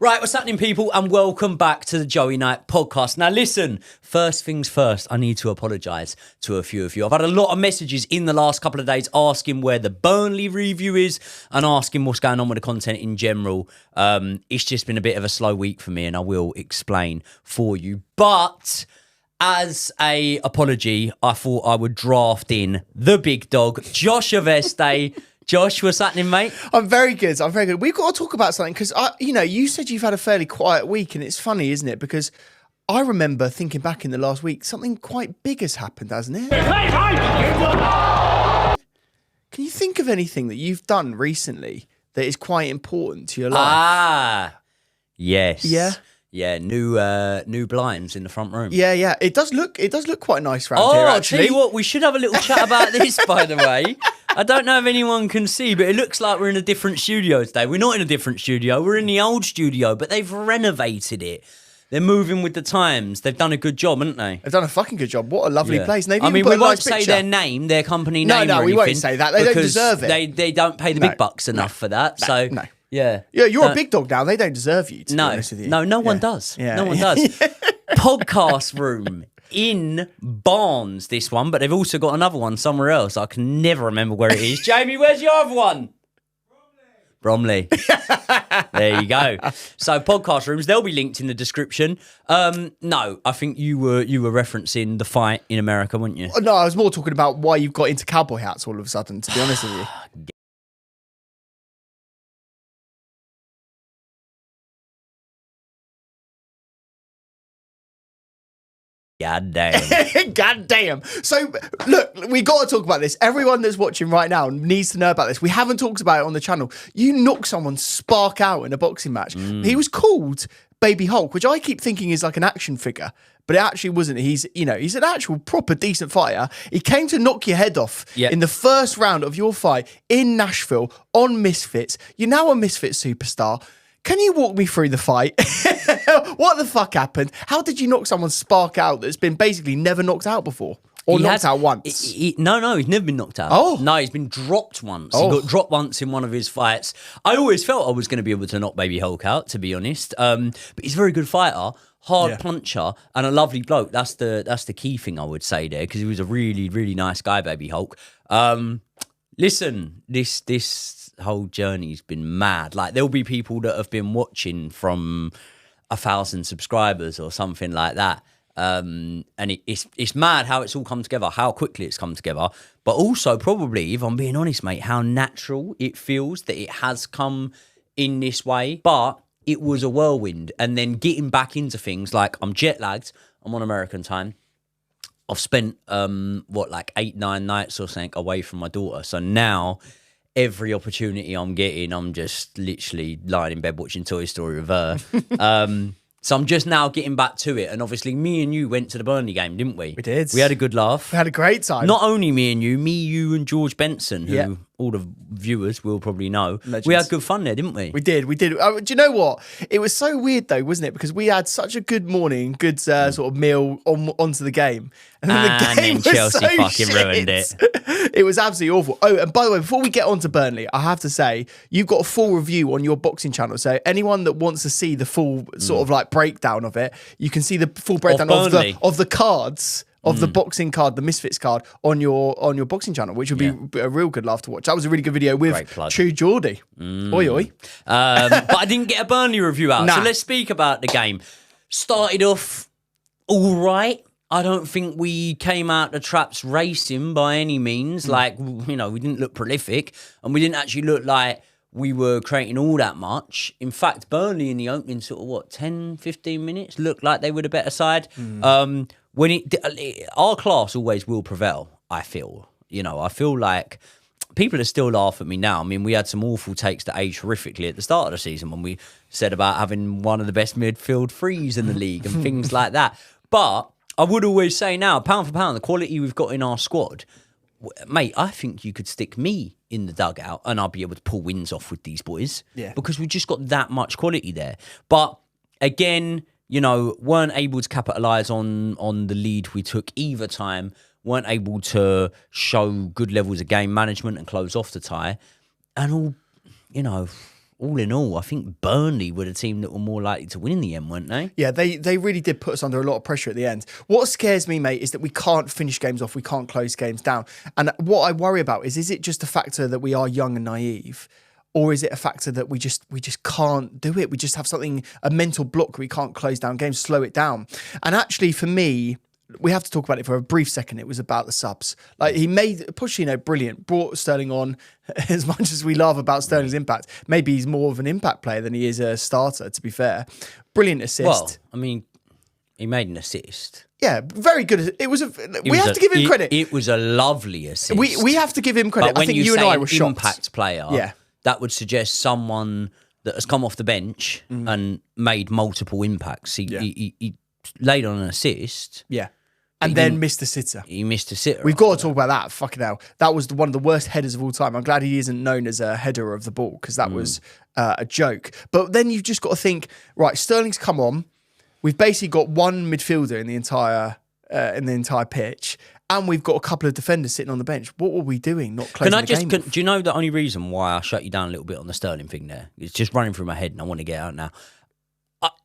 Right, what's happening, people, and welcome back to the Joey Knight podcast. Now, listen, first things first, I need to apologise to a few of you. I've had a lot of messages in the last couple of days asking where the Burnley review is and asking what's going on with the content in general. It's just been a bit of a slow week for me, and I will explain for you. But as a apology, I thought I would draft in the big dog, Josh Aveste. Josh, what's happening, mate? I'm very good. We've got to talk about something because, you said you've had a fairly quiet week, and it's funny, isn't it? Because I remember thinking back in the last week, something quite big has happened, hasn't it? Can you think of anything that you've done recently that is quite important to your life? Yes. Yeah? Yeah, new blinds in the front room. Yeah. It does look quite nice around here, I'll actually. tell you what, we should have a little chat about this, by the way. I don't know if anyone can see, but it looks like we're in a different studio today. We're not in a different studio. We're in the old studio, but they've renovated it. They're moving with the times. They've done a good job, haven't they? They've done a fucking good job. What a lovely place. And We won't say their name, their company name. No, or we won't anything, say that. They don't deserve it. They don't pay the big bucks enough for that. No. Yeah. Yeah, you're a big dog now. They don't deserve you, to be honest with you. No one does. Yeah. No one does. Podcast room in Barnes, this one, but they've also got another one somewhere else. I can never remember where it is. Jamie, where's your other one? Bromley. There you go. So podcast rooms, they'll be linked in the description. No, I think you were referencing the fight in America, weren't you? No, I was more talking about why you've got into cowboy hats all of a sudden, to be honest with you. God damn. God damn. So, look, we got to talk about this. Everyone that's watching right now needs to know about this. We haven't talked about it on the channel. You knocked someone spark out in a boxing match. He was called Baby Hulk, which I keep thinking is like an action figure, but it actually wasn't. He's an actual proper decent fighter. He came to knock your head off in the first round of your fight in Nashville on Misfits. You're now a Misfits superstar. Can you walk me through the fight? What the fuck happened? How did you knock someone spark out that's been basically never knocked out before? Or knocked out once? No, he's never been knocked out. Oh. No, he's been dropped once. He got dropped once in one of his fights. I always felt I was going to be able to knock Baby Hulk out, to be honest. But he's a very good fighter, hard puncher, and a lovely bloke. That's the key thing I would say there, because he was a really, really nice guy, Baby Hulk. Listen, this whole journey's been mad. Like, there'll be people that have been watching from 1,000 subscribers or something like that. And it's mad how it's all come together, how quickly it's come together. But also, probably, if I'm being honest, mate, how natural it feels that it has come in this way. But it was a whirlwind. And then getting back into things, like, I'm jet lagged, I'm on American time. I've spent, 8-9 nights or something away from my daughter. So now, every opportunity I'm getting, I'm just literally lying in bed watching Toy Story with her. So I'm just now getting back to it. And obviously, me and you went to the Burnley game, didn't we? We did. We had a good laugh. We had a great time. Not only me, you and George Benson, who all the viewers will probably know. Legends. We had good fun there, didn't we? We did. Do you know what? It was so weird, though, wasn't it? Because we had such a good morning, good sort of meal onto the game. And then the game and then Chelsea was so fucking ruined it. It was absolutely awful. Oh, and by the way, before we get on to Burnley, I have to say, you've got a full review on your boxing channel. So anyone that wants to see the full sort of like breakdown of it, you can see the full breakdown of the cards. Of the boxing card, the Misfits card on your boxing channel, which would be a real good laugh to watch. That was a really good video with True Geordie. Oi, oi. But I didn't get a Burnley review out. So let's speak about the game. Started off all right. I don't think we came out the traps racing by any means. Like, we didn't look prolific, and we didn't actually look like we were creating all that much. In fact, Burnley in the opening sort of, 10, 15 minutes looked like they were the better side. When our class always will prevail, I feel. I feel like people are still laughing at me now. I mean, we had some awful takes that aged horrifically at the start of the season when we said about having one of the best midfield threes in the league and things like that. But I would always say now, pound for pound, the quality we've got in our squad, mate, I think you could stick me in the dugout and I'll be able to pull wins off with these boys. Yeah. Because we've just got that much quality there. But again, weren't able to capitalise on the lead we took either time, weren't able to show good levels of game management and close off the tie. And all, all in all, I think Burnley were the team that were more likely to win in the end, weren't they? Yeah, they really did put us under a lot of pressure at the end. What scares me, mate, is that we can't finish games off. We can't close games down. And what I worry about is it just a factor that we are young and naive? Or is it a factor that we just can't do it? We just have a mental block. We can't close down games, slow it down. And actually, for me, we have to talk about it for a brief second. It was about the subs. Like, he made Pochettino brilliant, brought Sterling on. As much as we laugh about Sterling's impact, maybe he's more of an impact player than he is a starter, to be fair. Brilliant assist. Well, I mean, he made an assist. Yeah, very good. We have to give him credit. It was a lovely assist. We have to give him credit. But I think you and I were shocked. Impact player, that would suggest someone that has come off the bench and made multiple impacts. He laid on an assist. Yeah. And then missed a sitter. He missed a sitter. We've got to talk about that. Fucking hell. That was one of the worst headers of all time. I'm glad he isn't known as a header of the ball, because that was a joke. But then you've just got to think, right, Sterling's come on. We've basically got one midfielder in the entire pitch. And we've got a couple of defenders sitting on the bench. What were we doing? Not closing the game off? Do you know the only reason why I shut you down a little bit on the Sterling thing there? It's just running through my head and I want to get out now.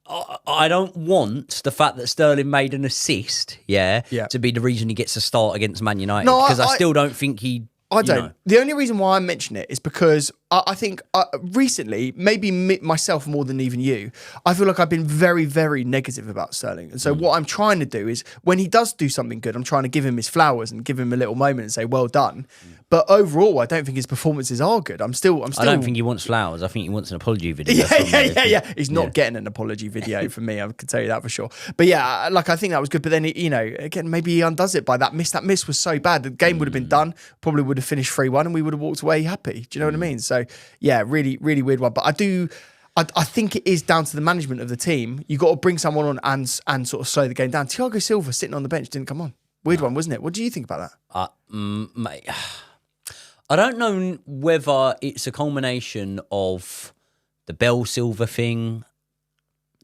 I don't want the fact that Sterling made an assist, to be the reason he gets a start against Man United. No, because I still don't think he... I don't. The only reason why I mention it is because I think recently, maybe myself more than even you, I feel like I've been very, very negative about Sterling. And so what I'm trying to do is, when he does do something good, I'm trying to give him his flowers and give him a little moment and say, well done. But overall, I don't think his performances are good. I'm still. I don't think he wants flowers. I think he wants an apology video. Yeah. He's not getting an apology video from me. I can tell you that for sure. But yeah, like, I think that was good. But then, again, maybe he undoes it by that miss. That miss was so bad. The game would have been done. Probably would have finished 3-1 and we would have walked away happy. Do you know what I mean? So yeah, really, really weird one. But I think it is down to the management of the team. You got to bring someone on and sort of slow the game down. Thiago Silva sitting on the bench didn't come on. Weird one, wasn't it? What do you think about that? Mate, I don't know whether it's a culmination of the Bell Silva thing,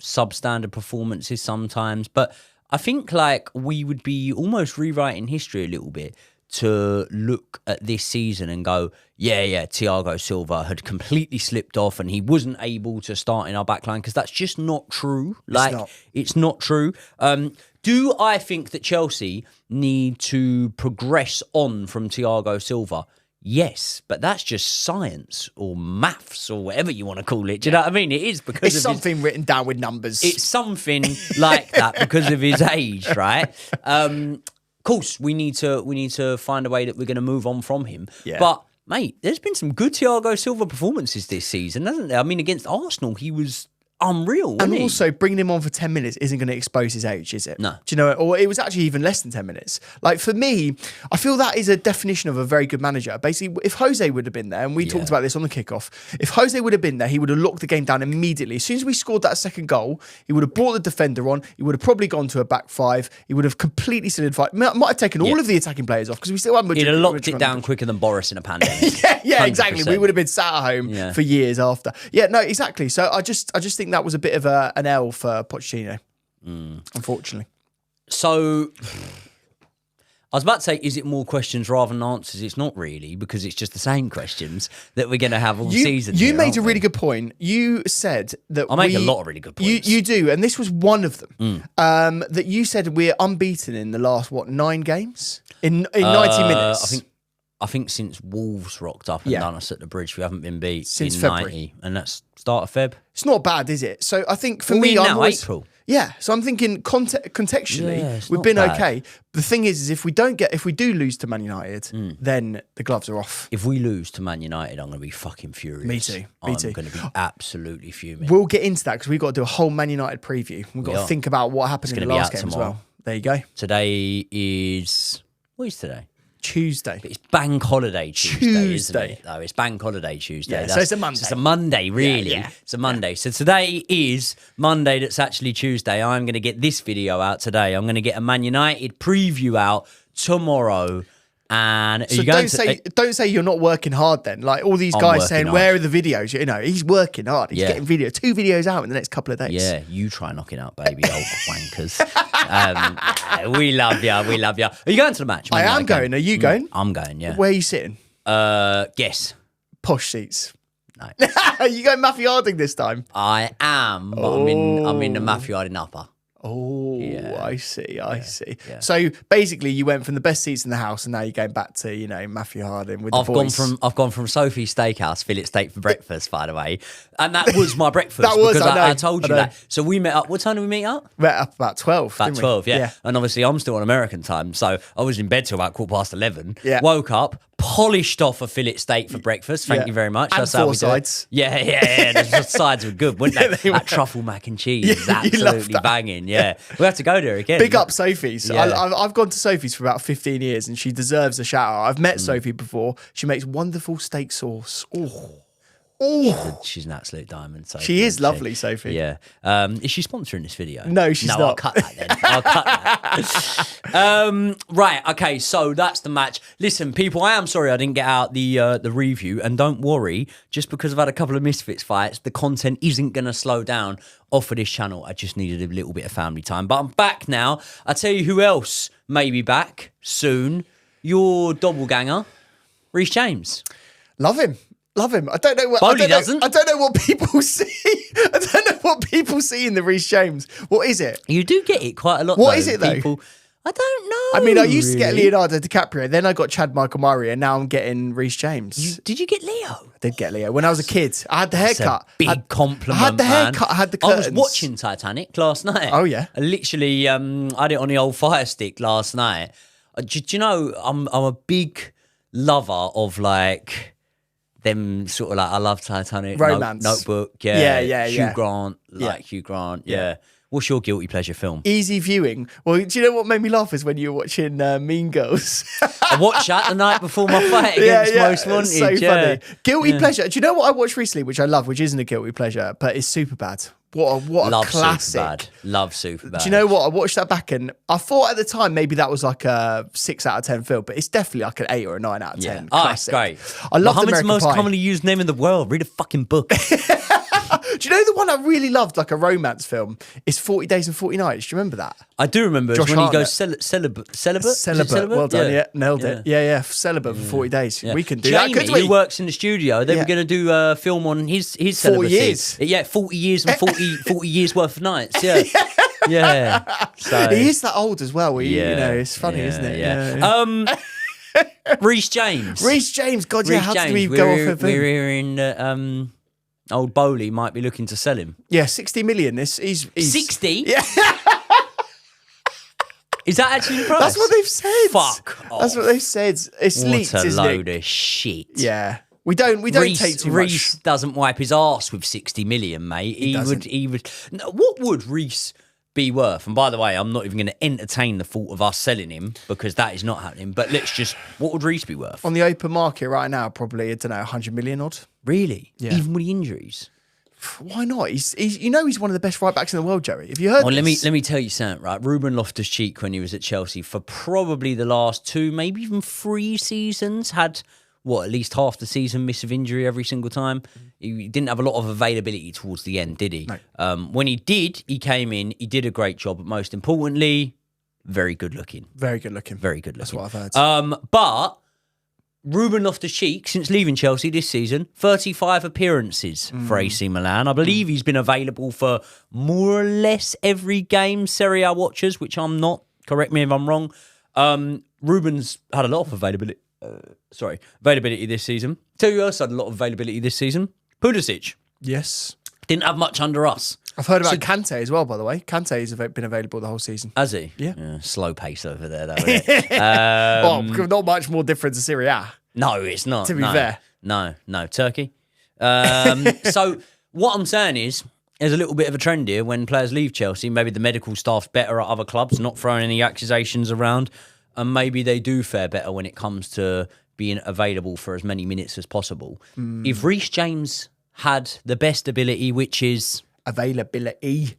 substandard performances sometimes, but I think like we would be almost rewriting history a little bit to look at this season and go, yeah, Thiago Silva had completely slipped off and he wasn't able to start in our backline, because that's just not true. It's not true. Do I think that Chelsea need to progress on from Thiago Silva? Yes, but that's just science or maths or whatever you want to call it. Do you know what I mean? It is because it's something written down with numbers. It's something like that because of his age, right? Of course, we need to find a way that we're going to move on from him. Yeah. But mate, there's been some good Thiago Silva performances this season, hasn't there? I mean, against Arsenal, he was unreal, wasn't he? Also, bringing him on for 10 minutes isn't going to expose his age, is it? No. Do you know? Or it was actually even less than 10 minutes. Like, for me, I feel that is a definition of a very good manager. Basically, if Jose would have been there, and we talked about this on the kickoff, if Jose would have been there, he would have locked the game down immediately. As soon as we scored that second goal, he would have brought the defender on. He would have probably gone to a back five. He would have completely solidified. Might have taken all of the attacking players off, because we still had... He'd have locked it down quicker than Boris in a pandemic. yeah, exactly. We would have been sat at home for years after. Yeah, no, exactly. So I just think that was a bit of an L for Pochettino, unfortunately. So I was about to say, is it more questions rather than answers? It's not really, because it's just the same questions that we're going to have all season. You made a really good point. You said that I make a lot of really good points. You do, and this was one of them. That you said we're unbeaten in the last 9 games in 90 minutes. I think since Wolves rocked up and done us at the Bridge, we haven't been beat since in February. 90, and that's start of Feb. It's not bad, is it? So I think for me, April. Yeah, so I'm thinking contextually, we've been okay. The thing is if we do lose to Man United, then the gloves are off. If we lose to Man United, I'm going to be fucking furious. Me too. I'm going to be absolutely fuming. We'll get into that because we've got to do a whole Man United preview. We've got to think about what happened in the last game tomorrow as well. There you go. Today is... What is today? Tuesday. But it's Bank Holiday Tuesday, isn't it? No, it's Bank Holiday Tuesday. Yeah, so it's a Monday. It's a Monday, really. Yeah. It's a Monday. So today is Monday that's actually Tuesday. I'm going to get this video out today. I'm going to get a Man United preview out tomorrow. And so don't say you're not working hard then. Like all these guys saying, hard. Where are the videos? You know, he's working hard. He's getting 2 videos out in the next couple of days. Yeah, you try knocking out, baby, old wankers. We love you. We love you. Are you going to the match? I am going. Are you going? I'm going, yeah. Where are you sitting? Guess. Posh seats. You going Matthew Harding this time? I am, but I'm in the Matthew Harding upper. Oh, Yeah. I see. Yeah. So basically, you went from the best seats in the house, and now you're going back to Matthew Harding with the boys. I've gone from Sophie's Steakhouse, fillet steak for breakfast, by the way, and that was my breakfast. That was, because I know, I told you that. So we met up. What time did we meet up? Met up about 12. About didn't we? 12, yeah. And obviously, I'm still on American time, so I was in bed till about 11:15. Yeah. Woke up, polished off a fillet steak for breakfast. Thank you very much. And That's how four we do it. sides. Yeah. The sides were good, weren't they? That truffle mac and cheese is you loved absolutely that. banging. Yeah, we have to go there again. Big up Sophie's. Yeah. I've gone to Sophie's for about 15 years, and she deserves a shout out. I've met Sophie before. She makes wonderful steak sauce. Oh, She's an absolute diamond. Sophie, she is isn't lovely, Sophie. Yeah. Is she sponsoring this video? No, she's not. I'll cut that then. I'll cut that. Right. Okay. So that's the match. Listen, people, I am sorry I didn't get out the review, and don't worry. Just because I've had a couple of Misfits fights, the content isn't going to slow down off of this channel. I just needed a little bit of family time, but I'm back now. I tell you who else may be back soon. Your doppelganger, Reese James. Love him. I don't know what Bowley I doesn't. don't know what people see. I don't know what people see in the Reese James. What is it? You do get it quite a lot. What though. is it, though? People, I don't know. I mean, I used to get really. Leonardo DiCaprio, then I got Chad Michael Murray, and now I'm getting Reese James. Did you get Leo? I did get Leo when I was a kid. I had the haircut. Big compliment. I had the man. haircut. I had the I curtains. was watching Titanic last night. Oh, yeah? I literally, I had it on the old Fire Stick last night. Do you know? I'm a big lover of like them sort of like I love Titanic, Romance. Notebook. Yeah. Hugh Grant, Hugh Grant. Yeah. What's your guilty pleasure film? Easy viewing. Well, do you know what made me laugh is when you were watching Mean Girls. I watched that the night before my fight against Most Wanted. It's so yeah. funny. Guilty pleasure. Do you know what I watched recently, which I love, which isn't a guilty pleasure, but it's Superbad. What Love a classic. Superbad. Love Superbad. Do you know what? I watched that back and I thought at the time maybe that was like a 6 out of 10 film, but it's definitely like an 8 or a 9 out of 10. Oh, it's great. I love Muhammad's American the most Pie. commonly used name in the world. Read a fucking book. Do you know the one I really loved, like a romance film, is 40 Days and 40 Nights? Do you remember that? I do remember. Josh It's when he Hartnett. goes celibate. Is it Celibate. Well done. Yeah, nailed Yeah. it. Yeah. Celibate for 40 days. Yeah. We can do Jamie, that, couldn't we? who works in the studio, they Yeah. were going to do a film on his 4 celibacy. years. Yeah, 40 years and 40 years worth of nights. Yeah. Yeah. So, He is that old as well. yeah, It's funny, yeah, isn't it? Yeah. Reese James. Reese James. God, yeah. Reece How did James, we go off of We're him? hearing that old Bowley might be looking to sell him. Yeah, 60 million. He's 60? Yeah. Is that actually the price? That's what they've said. Fuck off. That's what they've said. It's What leaked, a isn't load it? of shit. Yeah. We don't take too Reese much. doesn't wipe his arse with 60 million, mate. He would. No, what would Reese be worth? And by the way, I'm not even going to entertain the thought of us selling him because that is not happening. But what would Reese be worth? On the open market right now, probably, I don't know, 100 million odd. Really? Yeah. Even with the injuries? Why not? He's he's one of the best right backs in the world, Joey. Have you heard Well, this? let me tell you something, right? Ruben Loftus-Cheek, when he was at Chelsea, for probably the last 2, maybe even 3 seasons, had at least half the season miss of injury every single time. He didn't have a lot of availability towards the end, did he? No. When he did, he came in, he did a great job, but most importantly, very good looking. Very good looking. Very good looking. That's what I've heard. But Ruben Loftus-Cheek, since leaving Chelsea this season, 35 appearances for AC Milan. I believe he's been available for more or less every game, Serie A watchers, which I'm not. Correct me if I'm wrong. Ruben's had a lot of availability this season. Tell you who else had a lot of availability this season? Pulisic. Yes. Didn't have much under us. I've heard about Kante as well, by the way. Kante's been available the whole season. Has he? Yeah. Slow pace over there, though, isn't it? Not much more different to Serie A. No, it's not. To be fair. No, Turkey. So what I'm saying is, there's a little bit of a trend here when players leave Chelsea. Maybe the medical staff's better at other clubs, not throwing any accusations around, and maybe they do fare better when it comes to being available for as many minutes as possible. If Reece James had the best ability, which is Availability.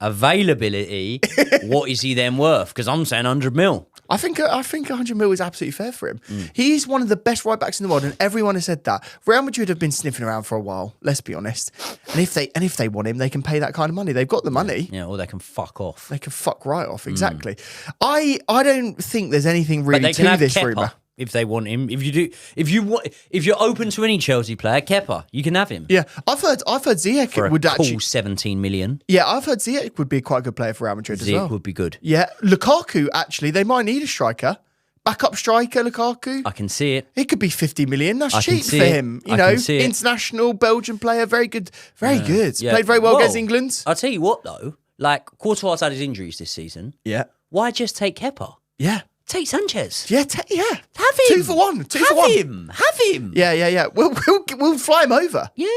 what is he then worth? Because I'm saying 100 mil. I think 100 mil is absolutely fair for him. He's one of the best right backs in the world, and everyone has said that. Real Madrid have been sniffing around for a while. Let's be honest. And if they want him, they can pay that kind of money. They've got the money. Yeah, or they can fuck off. They can fuck right off. Exactly. I don't think there's anything But really they can to have this Kepa. rumor. if they want him. If you're open to any Chelsea player, Kepa, you can have him. Yeah, I've heard Ziyech For would a cool actually 17 million. Yeah, I've heard Ziyech would be quite a good player for Real Madrid as well. Ziyech would be good. Yeah, Lukaku actually, they might need a striker. Backup striker, Lukaku. I can see it. It could be 50 million. That's I can cheap see for it. him. You I know, can see it. international Belgian player, very good, very good. Yeah. Played very well against England. I'll tell you what though, like Courtois had his injuries this season. Yeah, Why just take Kepa? yeah, Take Sanchez. yeah, Have him. 2 for 1. 2 for 1. Have him. Yeah. We'll fly him over. Yeah.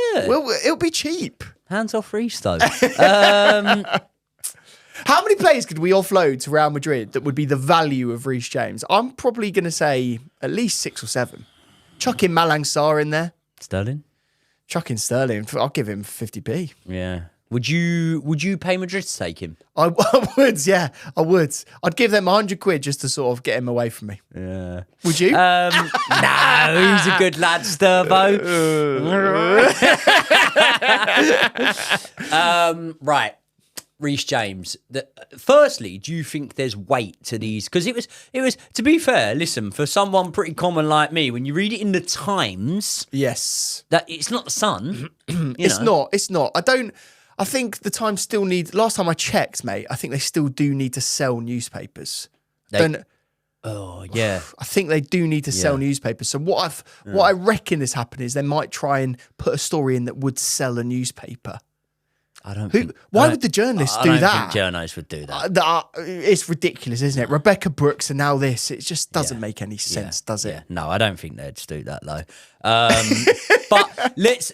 It'll be cheap. Hands off Reece though. How many players could we offload to Real Madrid that would be the value of Reece James? I'm probably going to say at least 6 or 7. Chuck in Malang Sarr in there. Sterling. Chuck in Sterling. I'll give him 50p. Yeah. Would you pay Madrid to take him? I would, yeah. I would. I'd give them 100 quid just to sort of get him away from me. Yeah. Would you? No, he's a good lad, Sturbo. Right. Reece James. Firstly, do you think there's weight to these? Because it was. To be fair, listen, for someone pretty common like me, when you read it in the Times, yes. that it's not the Sun. It's not. I think the Times still need. Last time I checked, mate, I think they still do need to sell newspapers. Oh yeah. I think they do need to sell newspapers. So what I reckon is happening is they might try and put a story in that would sell a newspaper. Why would the journalists do that? I don't think journalists would do that. It's ridiculous, isn't it? Rebecca Brooks and now this. It just doesn't make any sense, does it? Yeah. No, I don't think they'd do that though. But let's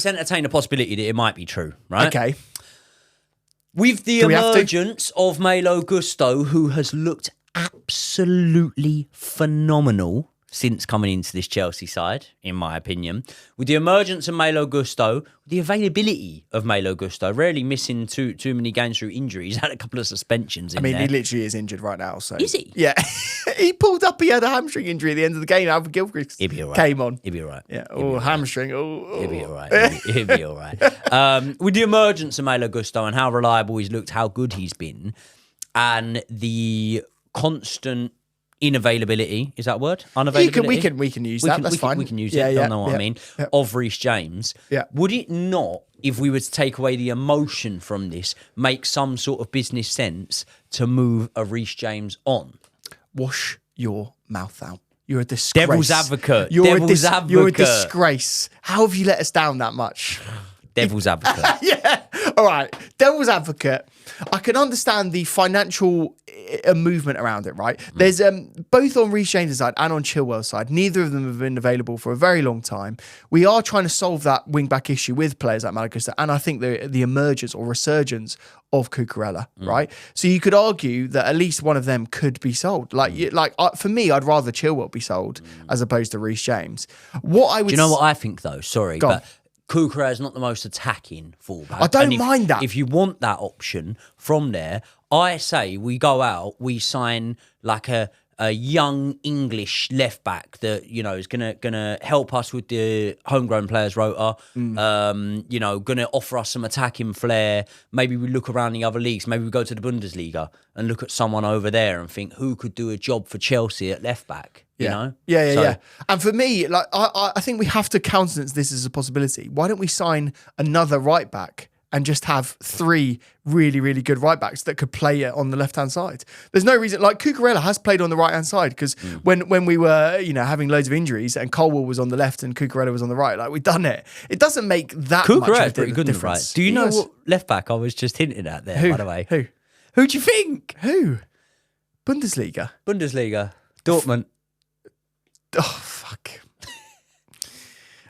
entertain the possibility that it might be true, right? Okay. With the emergence of Malo Gusto, who has looked absolutely phenomenal since coming into this Chelsea side, in my opinion. With the emergence of Malo Gusto, the availability of Malo Gusto, rarely missing too many games through injuries, had a couple of suspensions in there. He literally is injured right now. So is he? Yeah. He pulled up, he had a hamstring injury at the end of the game. Alfred Gilchrist came on. He'll be all right. Yeah. Hamstring. He'll be all right. He'll be all right. With the emergence of Malo Gusto and how reliable he's looked, how good he's been, and the constant inavailability, is that a word? Unavailability? We can use that. That's fine. We can use it. Don't know what I mean. Yeah. Of Reece James. Yeah. Would it not, if we were to take away the emotion from this, make some sort of business sense to move a Reece James on? Wash your mouth out. You're a disgrace. Devil's advocate. You're a disgrace. How have you let us down that much? Devil's advocate. Yeah. All right. Devil's advocate. I can understand the financial movement around it, right? There's both on Reece James' side and on Chilwell's side. Neither of them have been available for a very long time. We are trying to solve that wing-back issue with players like Malagusta, and I think the emergence or resurgence of Cucurella, right? So you could argue that at least one of them could be sold. For me, I'd rather Chilwell be sold as opposed to Reece James. Do you know what I think though? Sorry, but Cucurella is not the most attacking fullback. I don't mind that. If you want that option from there, I say we go out, we sign like a young English left back that is gonna help us with the homegrown players rota. Gonna offer us some attacking flair. Maybe we look around the other leagues. Maybe we go to the Bundesliga and look at someone over there and think who could do a job for Chelsea at left back. Yeah. And for me, I think we have to countenance this as a possibility. Why don't we sign another right back and just have 3 really, really good right backs that could play it on the left-hand side? There's no reason. Cucurella has played on the right-hand side because when we were, having loads of injuries and Colwell was on the left and Cucurella was on the right, we've done it. It doesn't make that much of a pretty good difference. On the right. Do you know what left back I was just hinting at there, by the way? Who do you think? Who? Bundesliga. Dortmund. Oh, fuck.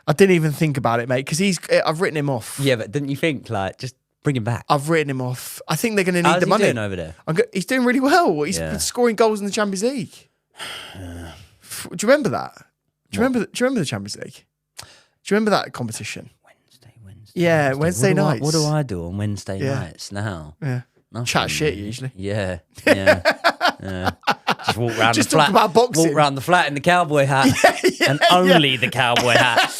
I didn't even think about it, mate, because I've written him off. Yeah, but didn't you think, just bring him back? I've written him off. I think they're going to need the money. How's he doing over there? He's doing really well. He's scoring goals in the Champions League. Do you remember that? Do you remember the Champions League? Do you remember that competition? Wednesday. Yeah, Wednesday nights. What do I do on Wednesday nights now? Yeah. Nothing. Chat shit usually. Yeah. Do Just walk around Just the flat. talk about boxing. Walk around the flat in the cowboy hat. And only the cowboy hat.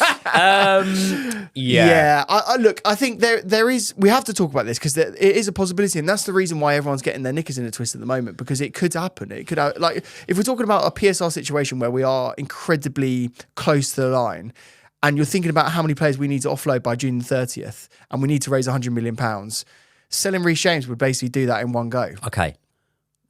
Look, I think there is. We have to talk about this because it is a possibility, and that's the reason why everyone's getting their knickers in a twist at the moment, because it could happen. It could, like, if we're talking about a PSR situation where we are incredibly close to the line, and you're thinking about how many players we need to offload by June 30th, and we need to raise £100 million, selling Reece James would basically do that in one go. Okay,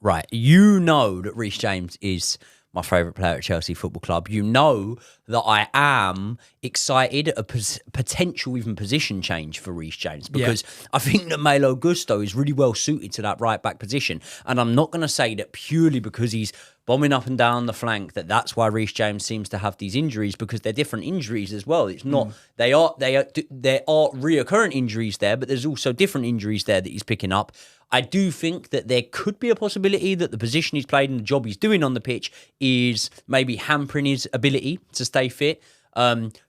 right. You know that Reece James is my favourite player at Chelsea Football Club. You know that I am excited at a potential even position change for Reece James, because I think that Malo Gusto is really well suited to that right-back position. And I'm not going to say that purely because he's bombing up and down the flank that's why Reece James seems to have these injuries, because they're different injuries as well. It's not there are reoccurrent injuries there, but there's also different injuries there that he's picking up. I do think that there could be a possibility that the position he's played and the job he's doing on the pitch is maybe hampering his ability to stay fit.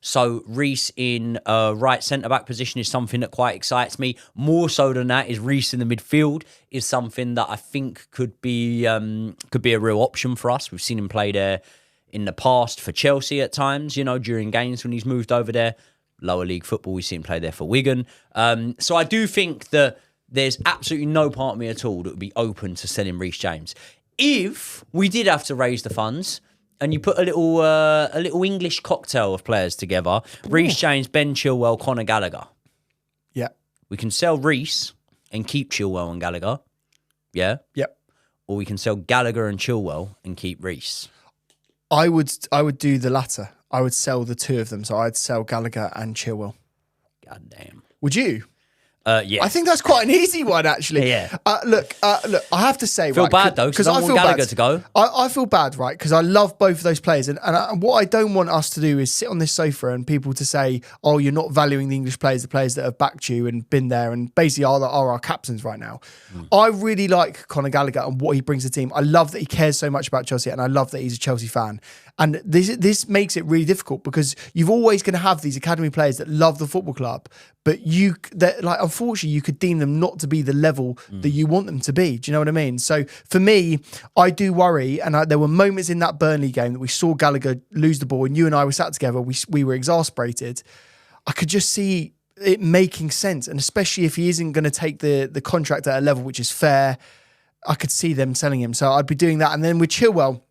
So Reece in a right centre-back position is something that quite excites me. More so than that is Reece in the midfield is something that I think could be a real option for us. We've seen him play there in the past for Chelsea at times, during games when he's moved over there. Lower league football, we've seen him play there for Wigan. So I do think that there's absolutely no part of me at all that would be open to selling Reece James. If we did have to raise the funds, and you put a little English cocktail of players together, Reece James, Ben Chilwell, Conor Gallagher. Yeah. We can sell Reece and keep Chilwell and Gallagher. Yeah? Yep. Or we can sell Gallagher and Chilwell and keep Reece. I would do the latter. I would sell the two of them. So I'd sell Gallagher and Chilwell. God damn. Would you? Yeah. I think that's quite an easy one, actually. Yeah. Look, I have to say, feel bad though, because I want Gallagher to go. I feel bad, right? Because I love both of those players, and what I don't want us to do is sit on this sofa and people to say, "Oh, you're not valuing the English players, the players that have backed you and been there, and basically are our captains right now." I really like Conor Gallagher and what he brings to the team. I love that he cares so much about Chelsea, and I love that he's a Chelsea fan. And this makes it really difficult, because you're always going to have these academy players that love the football club, but unfortunately, you could deem them not to be the level that you want them to be. Do you know what I mean? So for me, I do worry, and there were moments in that Burnley game that we saw Gallagher lose the ball, and you and I were sat together, we were exasperated. I could just see it making sense, and especially if he isn't going to take the contract at a level which is fair, I could see them selling him. So I'd be doing that. And then with Chilwell,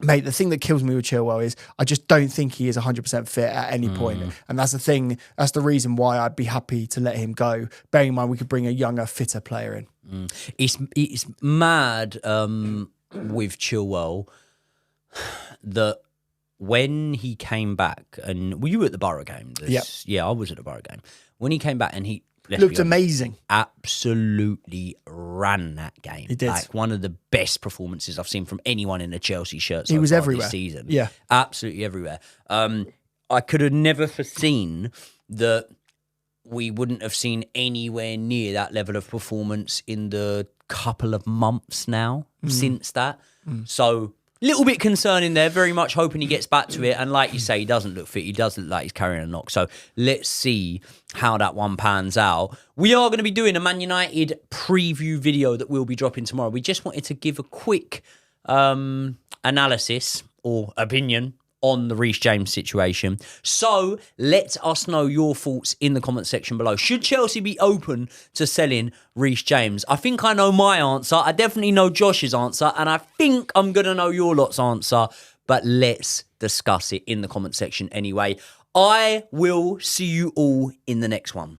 mate, the thing that kills me with Chilwell is I just don't think he is 100% fit at any point. And that's the thing. That's the reason why I'd be happy to let him go. Bearing in mind, we could bring a younger, fitter player in. It's mad with Chilwell that when he came back, and were you at the Borough game? Yeah, I was at the Borough game. When he came back and he looked amazing. Absolutely ran that game. He did. Like one of the best performances I've seen from anyone in a Chelsea shirt. He was everywhere this season. Yeah, absolutely everywhere. I could have never foreseen that we wouldn't have seen anywhere near that level of performance in the couple of months now since that. So little bit concerning there, very much hoping he gets back to it. And like you say, he doesn't look fit. He does look like he's carrying a knock. So let's see how that one pans out. We are going to be doing a Man United preview video that we'll be dropping tomorrow. We just wanted to give a quick analysis or opinion on the Reece James situation. So let us know your thoughts in the comment section below. Should Chelsea be open to selling Reece James? I think I know my answer. I definitely know Josh's answer. And I think I'm going to know your lot's answer. But let's discuss it in the comment section anyway. I will see you all in the next one.